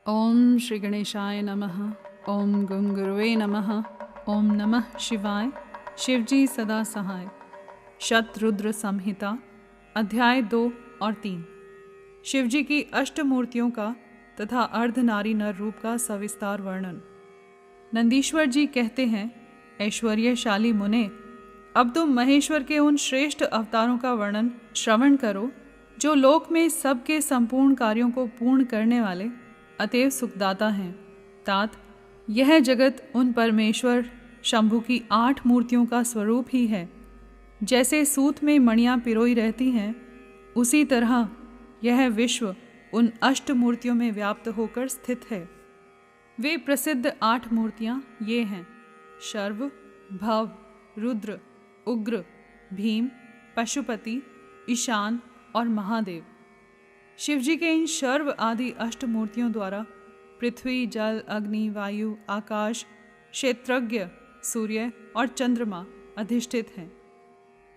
ओम श्री गणेशाय नमः। ओम गं गुरुवे नमः। ओम नमः शिवाय। शिवजी सदा सहाय। शतरुद्र संहिता अध्याय 2 और 3। शिवजी की अष्टमूर्तियों का तथा अर्धनारी नर रूप का सविस्तार वर्णन। नंदीश्वर जी कहते हैं, ऐश्वर्यशाली मुने, अब तुम महेश्वर के उन श्रेष्ठ अवतारों का वर्णन श्रवण करो जो लोक में सबके संपूर्ण कार्यों को पूर्ण करने वाले अतएव सुखदाता हैं। तात यह जगत उन परमेश्वर शंभु की 8 मूर्तियों का स्वरूप ही है। जैसे सूत में मणियाँ पिरोई रहती हैं, उसी तरह यह विश्व उन 8 मूर्तियों में व्याप्त होकर स्थित है। वे प्रसिद्ध 8 मूर्तियाँ ये हैं: शर्व, भव, रुद्र, उग्र, भीम, पशुपति, ईशान और महादेव। शिवजी के इन शर्व आदि अष्टमूर्तियों द्वारा पृथ्वी, जल, अग्नि, वायु, आकाश, क्षेत्रज्ञ, सूर्य और चंद्रमा अधिष्ठित हैं।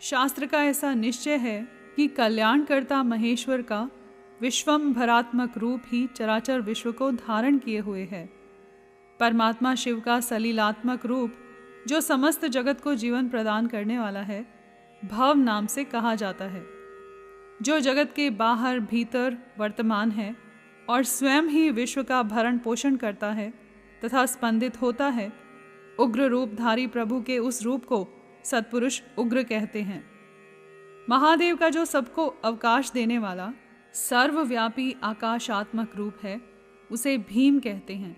शास्त्र का ऐसा निश्चय है कि कल्याणकर्ता महेश्वर का विश्वम्भरात्मक रूप ही चराचर विश्व को धारण किए हुए है। परमात्मा शिव का सलीलात्मक रूप, जो समस्त जगत को जीवन प्रदान करने वाला है, भव नाम से कहा जाता है। जो जगत के बाहर भीतर वर्तमान है और स्वयं ही विश्व का भरण पोषण करता है तथा स्पंदित होता है, उग्र रूपधारी प्रभु के उस रूप को सत्पुरुष उग्र कहते हैं। महादेव का जो सबको अवकाश देने वाला सर्वव्यापी आकाशात्मक रूप है, उसे भीम कहते हैं।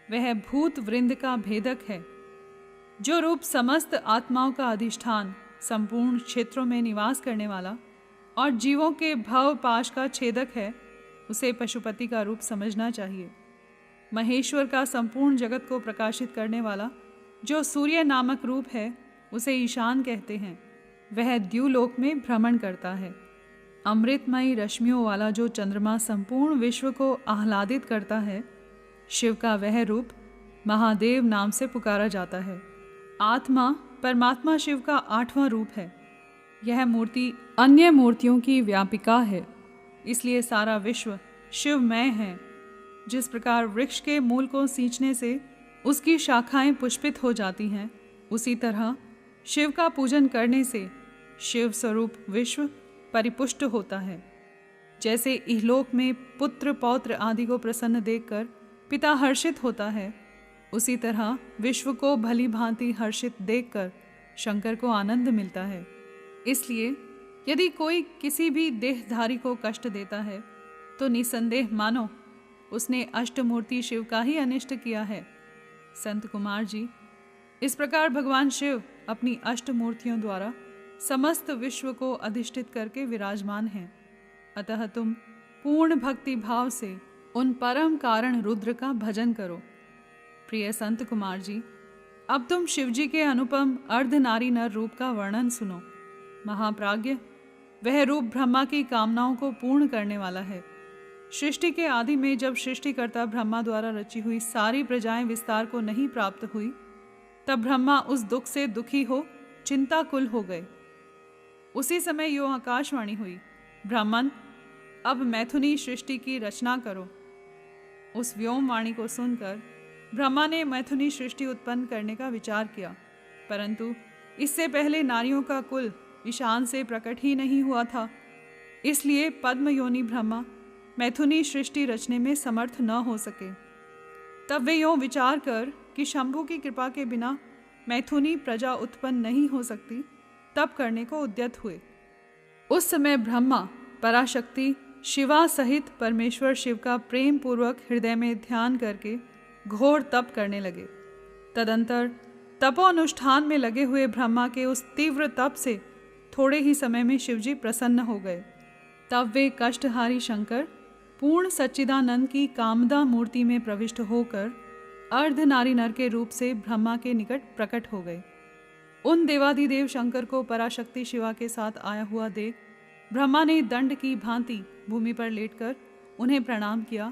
वह भूत वृंद का भेदक है। जो रूप समस्त आत्माओं का अधिष्ठान, संपूर्ण क्षेत्रों में निवास करने वाला और जीवों के भव पाश का छेदक है, उसे पशुपति का रूप समझना चाहिए। महेश्वर का संपूर्ण जगत को प्रकाशित करने वाला जो सूर्य नामक रूप है, उसे ईशान कहते हैं। वह द्युलोक में भ्रमण करता है। अमृतमयी रश्मियों वाला जो चंद्रमा संपूर्ण विश्व को आह्लादित करता है, शिव का वह रूप महादेव नाम से पुकारा जाता है। आत्मा परमात्मा शिव का 8वां रूप है। यह मूर्ति अन्य मूर्तियों की व्यापिका है, इसलिए सारा विश्व शिवमय है। जिस प्रकार वृक्ष के मूल को सींचने से उसकी शाखाएं पुष्पित हो जाती हैं, उसी तरह शिव का पूजन करने से शिव स्वरूप विश्व परिपुष्ट होता है। जैसे इहलोक में पुत्र पौत्र आदि को प्रसन्न देखकर पिता हर्षित होता है, उसी तरह विश्व को भली भांति हर्षित देखकर शंकर को आनंद मिलता है। इसलिए यदि कोई किसी भी देहधारी को कष्ट देता है, तो निसंदेह मानो उसने अष्टमूर्ति शिव का ही अनिष्ट किया है। संत कुमार जी, इस प्रकार भगवान शिव अपनी अष्टमूर्तियों द्वारा समस्त विश्व को अधिष्ठित करके विराजमान हैं। अतः तुम पूर्ण भक्ति भाव से उन परम कारण रुद्र का भजन करो। प्रिय संत कुमार जी, अब तुम शिवजी के अनुपम अर्धनारी नर रूप का वर्णन सुनो। महाप्राज्ञ, वह रूप ब्रह्मा की कामनाओं को पूर्ण करने वाला है। सृष्टि के आदि में जब सृष्टिकर्ता ब्रह्मा द्वारा रची हुई सारी प्रजाएं विस्तार को नहीं प्राप्त हुई, तब ब्रह्मा उस दुख से दुखी हो चिंताकुल हो गए। उसी समय यो आकाशवाणी हुई, ब्राह्मण, अब मैथुनी सृष्टि की रचना करो। उस व्योम वाणी को सुनकर ब्रह्मा ने मैथुनी सृष्टि उत्पन्न करने का विचार किया, परंतु इससे पहले नारियों का कुल ईशान से प्रकट ही नहीं हुआ था। इसलिए पद्म योनि ब्रह्मा मैथुनी सृष्टि रचने में समर्थ न हो सके। तब वे यों विचार कर कि शंभु की कृपा के बिना मैथुनी प्रजा उत्पन्न नहीं हो सकती, तब करने को उद्यत हुए। उस समय ब्रह्मा पराशक्ति शिवा सहित परमेश्वर शिव का प्रेम पूर्वक हृदय में ध्यान करके घोर तप करने लगे। तदंतर तपोनुष्ठान में लगे हुए ब्रह्मा के उस तीव्र तप से थोड़े ही समय में शिवजी प्रसन्न हो गए। तब वे कष्टहारी शंकर पूर्ण सच्चिदानंद की कामदा मूर्ति में प्रविष्ट होकर अर्धनारी नर के रूप से ब्रह्मा के निकट प्रकट हो गए। उन देवाधिदेव शंकर को पराशक्ति शिवा के साथ आया हुआ देख ब्रह्मा ने दंड की भांति भूमि पर लेटकर उन्हें प्रणाम किया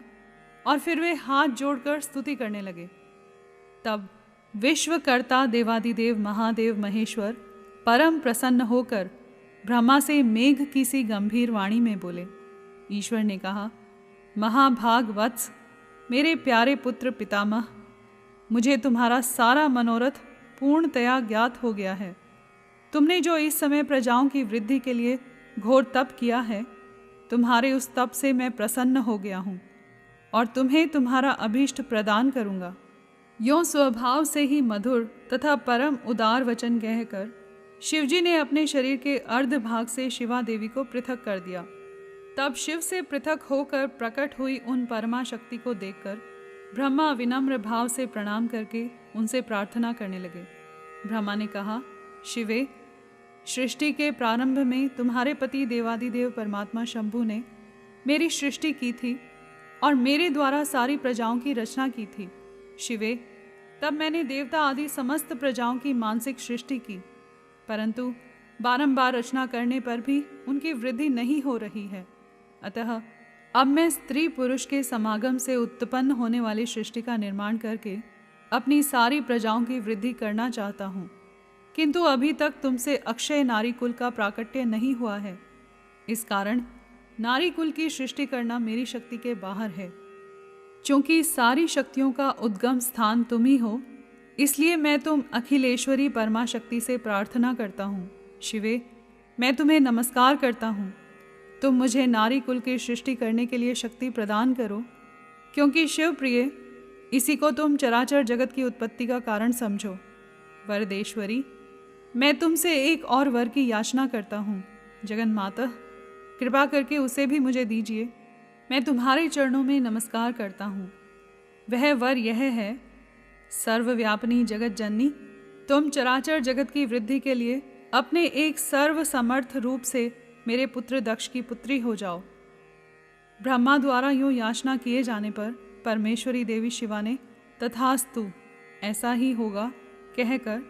और फिर वे हाथ जोड़कर स्तुति करने लगे। तब विश्वकर्ता देवाधिदेव महादेव महेश्वर परम प्रसन्न होकर ब्रह्मा से मेघ की सी गंभीर वाणी में बोले। ईश्वर ने कहा, महाभाग वत्स, मेरे प्यारे पुत्र पितामह, मुझे तुम्हारा सारा मनोरथ पूर्णतया ज्ञात हो गया है। तुमने जो इस समय प्रजाओं की वृद्धि के लिए घोर तप किया है, तुम्हारे उस तप से मैं प्रसन्न हो गया हूँ और तुम्हें तुम्हारा अभीष्ट प्रदान करूँगा। यों स्वभाव से ही मधुर तथा परम उदार वचन कहकर शिवजी ने अपने शरीर के अर्ध भाग से शिवा देवी को पृथक कर दिया। तब शिव से पृथक होकर प्रकट हुई उन परमा शक्ति को देखकर ब्रह्मा विनम्र भाव से प्रणाम करके उनसे प्रार्थना करने लगे। ब्रह्मा ने कहा, शिवे, सृष्टि के प्रारंभ में तुम्हारे पति देवादिदेव परमात्मा शंभु ने मेरी सृष्टि की थी और मेरे द्वारा सारी प्रजाओं की रचना की थी। शिवे, तब मैंने देवता आदि समस्त प्रजाओं की मानसिक सृष्टि की, परंतु बारंबार रचना करने पर भी उनकी वृद्धि नहीं हो रही है। अतः अब मैं स्त्री पुरुष के समागम से उत्पन्न होने वाली सृष्टि का निर्माण करके अपनी सारी प्रजाओं की वृद्धि करना चाहता हूँ, किंतु अभी तक तुमसे अक्षय नारी कुल का प्राकट्य नहीं हुआ है। इस कारण नारी कुल की सृष्टि करना मेरी शक्ति के बाहर है। चूंकि सारी शक्तियों का उद्गम स्थान तुम ही हो, इसलिए मैं तुम अखिलेश्वरी परमा शक्ति से प्रार्थना करता हूँ। शिवे, मैं तुम्हें नमस्कार करता हूँ। तुम मुझे नारी कुल की सृष्टि करने के लिए शक्ति प्रदान करो, क्योंकि शिव प्रिय, इसी को तुम चराचर जगत की उत्पत्ति का कारण समझो। वरदेश्वरी, मैं तुमसे एक और वर की याचना करता हूँ। जगन माता, कृपा करके उसे भी मुझे दीजिए। मैं तुम्हारे चरणों में नमस्कार करता हूँ। वह वर यह है, सर्वव्यापिनी जगत जननी, तुम चराचर जगत की वृद्धि के लिए अपने एक सर्व समर्थ रूप से मेरे पुत्र दक्ष की पुत्री हो जाओ। ब्रह्मा द्वारा यूँ याचना किए जाने पर परमेश्वरी देवी शिवा ने तथास्तु, ऐसा ही होगा कहकर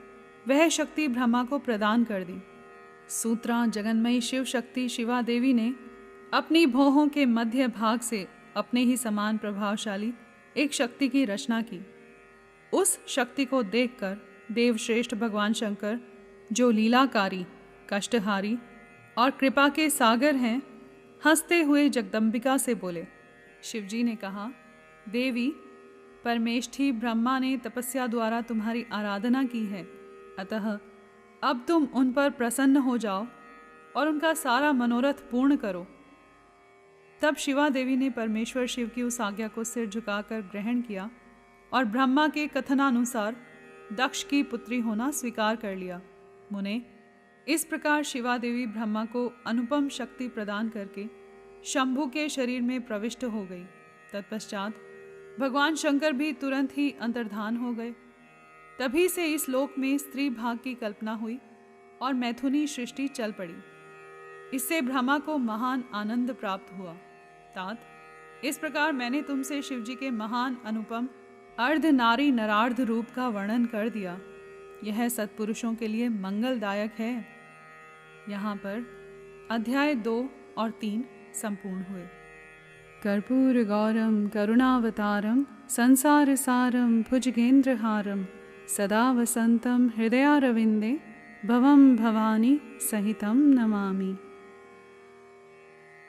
वह शक्ति ब्रह्मा को प्रदान कर दी। सूत्रा जगन्मयी शिव शक्ति शिवा देवी ने अपनी भौहों के मध्य भाग से अपने ही समान प्रभावशाली एक शक्ति की रचना की। उस शक्ति को देखकर देवश्रेष्ठ भगवान शंकर, जो लीलाकारी, कष्टहारी और कृपा के सागर हैं, हंसते हुए जगदम्बिका से बोले। शिवजी ने कहा, देवी, परमेष्ठी ब्रह्मा ने तपस्या द्वारा तुम्हारी आराधना की है, अतः अब तुम उन पर प्रसन्न हो जाओ और उनका सारा मनोरथ पूर्ण करो। तब शिवा देवी ने परमेश्वर शिव की उस आज्ञा को सिर झुकाकर ग्रहण किया और ब्रह्मा के कथनानुसार दक्ष की पुत्री होना स्वीकार कर लिया। मुने, इस प्रकार शिवा देवी ब्रह्मा को अनुपम शक्ति प्रदान करके शंभु के शरीर में प्रविष्ट हो गई। तत्पश्चात भगवान शंकर भी तुरंत ही अंतर्धान हो गए। तभी से इस लोक में स्त्री भाग की कल्पना हुई और मैथुनी सृष्टि चल पड़ी। इससे ब्रह्मा को महान आनंद प्राप्त हुआ। तात, इस प्रकार मैंने तुमसे शिवजी के महान अनुपम अर्ध नारी नरार्ध रूप का वर्णन कर दिया। यह सत्पुरुषों के लिए मंगलदायक है। यहाँ पर अध्याय 2 और 3 संपूर्ण हुए। कर्पूर गौरम करुणावतारम संसार सारम भुजगेंद्रहारम सदा वसंतम हृदयारविंदे भवम भवानी सहितं नमामि।